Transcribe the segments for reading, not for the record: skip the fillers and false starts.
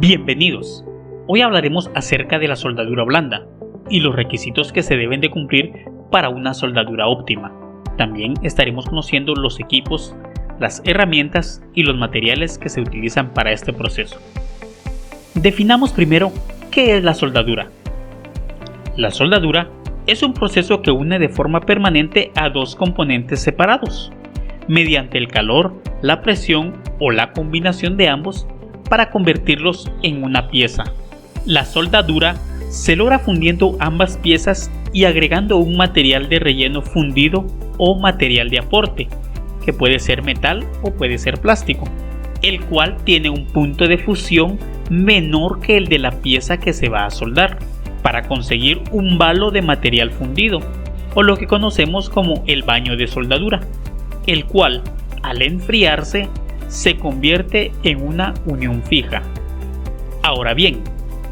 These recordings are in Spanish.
Bienvenidos. Hoy hablaremos acerca de la soldadura blanda y los requisitos que se deben de cumplir para una soldadura óptima. También estaremos conociendo los equipos, las herramientas y los materiales que se utilizan para este proceso. Definamos primero qué es la soldadura. La soldadura es un proceso que une de forma permanente a dos componentes separados, mediante el calor, la presión o la combinación de ambos para convertirlos en una pieza. La soldadura se logra fundiendo ambas piezas y agregando un material de relleno fundido o material de aporte, que puede ser metal o puede ser plástico, el cual tiene un punto de fusión menor que el de la pieza que se va a soldar, para conseguir un valo de material fundido, o lo que conocemos como el baño de soldadura, el cual, al enfriarse, se convierte en una unión fija. Ahora bien,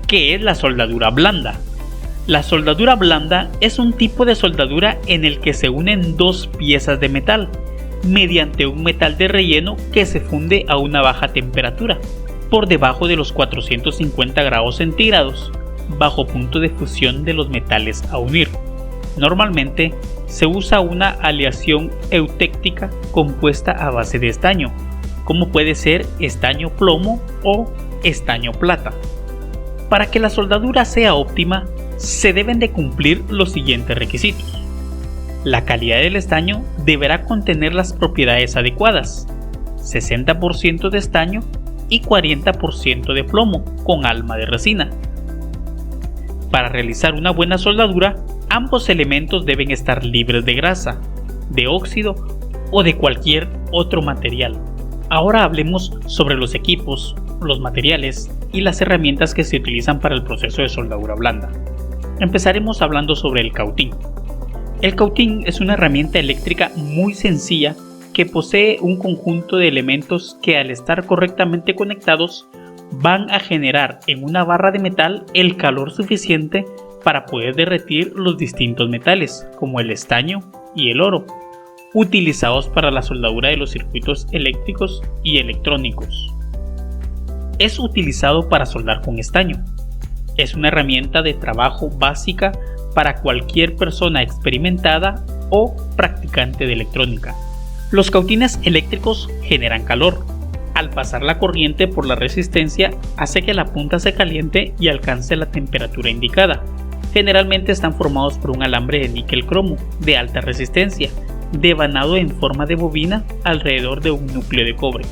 ¿qué es la soldadura blanda? La soldadura blanda es un tipo de soldadura en el que se unen dos piezas de metal mediante un metal de relleno que se funde a una baja temperatura, por debajo de los 450 grados centígrados, bajo punto de fusión de los metales a unir. Normalmente se usa una aleación eutéctica compuesta a base de estaño, como puede ser estaño plomo o estaño plata. Para que la soldadura sea óptima, se deben de cumplir los siguientes requisitos. La calidad del estaño deberá contener las propiedades adecuadas: 60% de estaño y 40% de plomo con alma de resina. Para realizar una buena soldadura, ambos elementos deben estar libres de grasa, de óxido o de cualquier otro material. Ahora hablemos sobre los equipos, los materiales y las herramientas que se utilizan para el proceso de soldadura blanda. Empezaremos hablando sobre el cautín. El cautín es una herramienta eléctrica muy sencilla que posee un conjunto de elementos que, al estar correctamente conectados, van a generar en una barra de metal el calor suficiente para poder derretir los distintos metales, como el estaño y el oro, utilizados para la soldadura de los circuitos eléctricos y electrónicos. Es utilizado para soldar con estaño. Es una herramienta de trabajo básica para cualquier persona experimentada o practicante de electrónica. Los cautines eléctricos generan calor. Al pasar la corriente por la resistencia, hace que la punta se caliente y alcance la temperatura indicada. Generalmente están formados por un alambre de níquel cromo de alta resistencia, devanado en forma de bobina alrededor de un núcleo de cobre.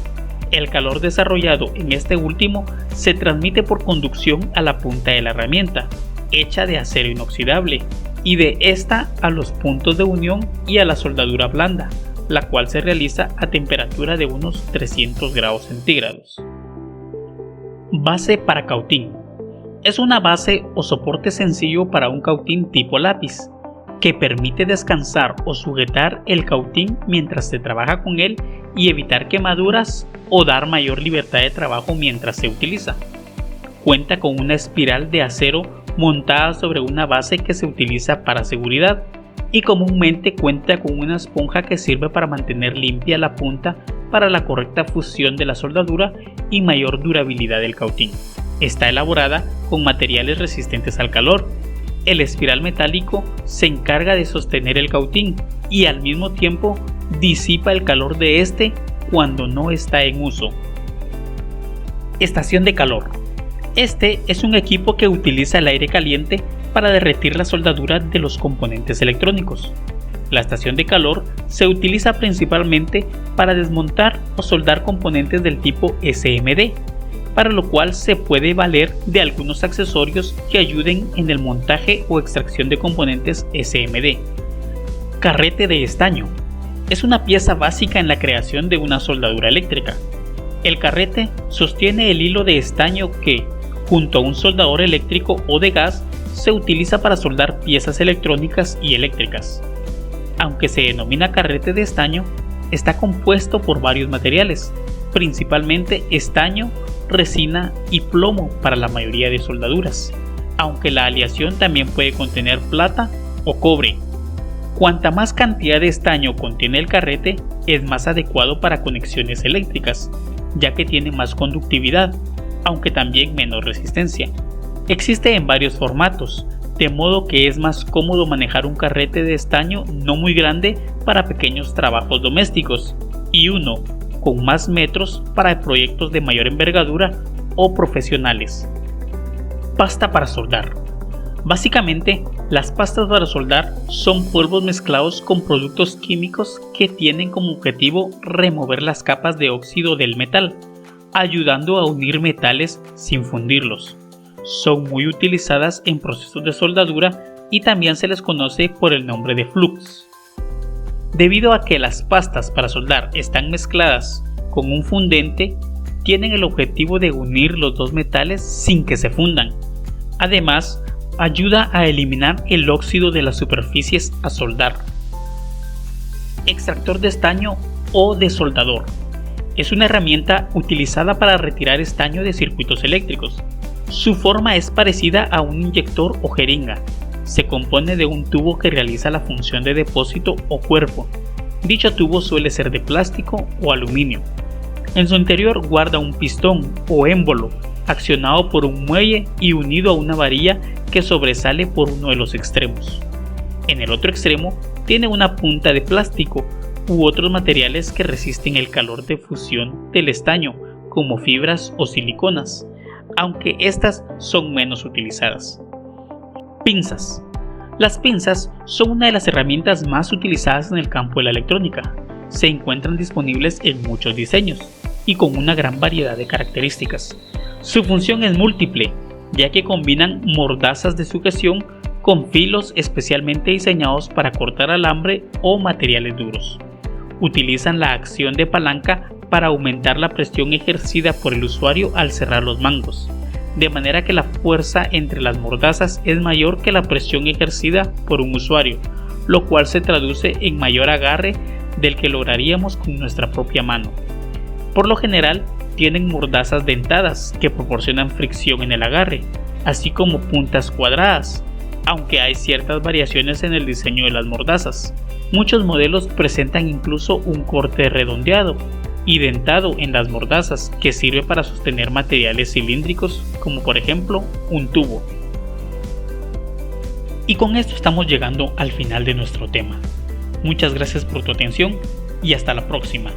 El calor desarrollado en este último se transmite por conducción a la punta de la herramienta, hecha de acero inoxidable, y de esta a los puntos de unión y a la soldadura blanda, la cual se realiza a temperatura de unos 300 grados centígrados. Base para cautín. Es una base o soporte sencillo para un cautín tipo lápiz, que permite descansar o sujetar el cautín mientras se trabaja con él y evitar quemaduras o dar mayor libertad de trabajo mientras se utiliza. Cuenta con una espiral de acero montada sobre una base que se utiliza para seguridad, y comúnmente cuenta con una esponja que sirve para mantener limpia la punta para la correcta fusión de la soldadura y mayor durabilidad del cautín. Está elaborada con materiales resistentes al calor. El espiral metálico se encarga de sostener el cautín y al mismo tiempo disipa el calor de este cuando no está en uso. Estación de calor. Este es un equipo que utiliza el aire caliente para derretir la soldadura de los componentes electrónicos. La estación de calor se utiliza principalmente para desmontar o soldar componentes del tipo SMD, para lo cual se puede valer de algunos accesorios que ayuden en el montaje o extracción de componentes SMD. Carrete de estaño. Es una pieza básica en la creación de una soldadura eléctrica. El carrete sostiene el hilo de estaño que, junto a un soldador eléctrico o de gas, se utiliza para soldar piezas electrónicas y eléctricas. Aunque se denomina carrete de estaño, está compuesto por varios materiales, principalmente estaño, resina y plomo para la mayoría de soldaduras, aunque la aleación también puede contener plata o cobre. Cuanta más cantidad de estaño contiene el carrete, es más adecuado para conexiones eléctricas, ya que tiene más conductividad, aunque también menos resistencia. Existe en varios formatos, de modo que es más cómodo manejar un carrete de estaño no muy grande para pequeños trabajos domésticos y uno con más metros para proyectos de mayor envergadura o profesionales. Pasta para soldar. Básicamente, las pastas para soldar son polvos mezclados con productos químicos que tienen como objetivo remover las capas de óxido del metal, ayudando a unir metales sin fundirlos. Son muy utilizadas en procesos de soldadura y también se les conoce por el nombre de flux. Debido a que las pastas para soldar están mezcladas con un fundente, tienen el objetivo de unir los dos metales sin que se fundan. Además, ayuda a eliminar el óxido de las superficies a soldar. Extractor de estaño o desoldador. Es una herramienta utilizada para retirar estaño de circuitos eléctricos. Su forma es parecida a un inyector o jeringa. Se compone de un tubo que realiza la función de depósito o cuerpo. Dicho tubo suele ser de plástico o aluminio. En su interior guarda un pistón o émbolo accionado por un muelle y unido a una varilla que sobresale por uno de los extremos. En el otro extremo tiene una punta de plástico u otros materiales que resisten el calor de fusión del estaño, como fibras o siliconas, aunque estas son menos utilizadas. Pinzas. Las pinzas son una de las herramientas más utilizadas en el campo de la electrónica. Se encuentran disponibles en muchos diseños y con una gran variedad de características. Su función es múltiple, ya que combinan mordazas de sujeción con filos especialmente diseñados para cortar alambre o materiales duros. Utilizan la acción de palanca para aumentar la presión ejercida por el usuario al cerrar los mangos, de manera que la fuerza entre las mordazas es mayor que la presión ejercida por un usuario, lo cual se traduce en mayor agarre del que lograríamos con nuestra propia mano. Por lo general, tienen mordazas dentadas que proporcionan fricción en el agarre, así como puntas cuadradas, aunque hay ciertas variaciones en el diseño de las mordazas. Muchos modelos presentan incluso un corte redondeado y dentado en las mordazas que sirve para sostener materiales cilíndricos como por ejemplo un tubo. Y con esto estamos llegando al final de nuestro tema. Muchas gracias por tu atención y hasta la próxima.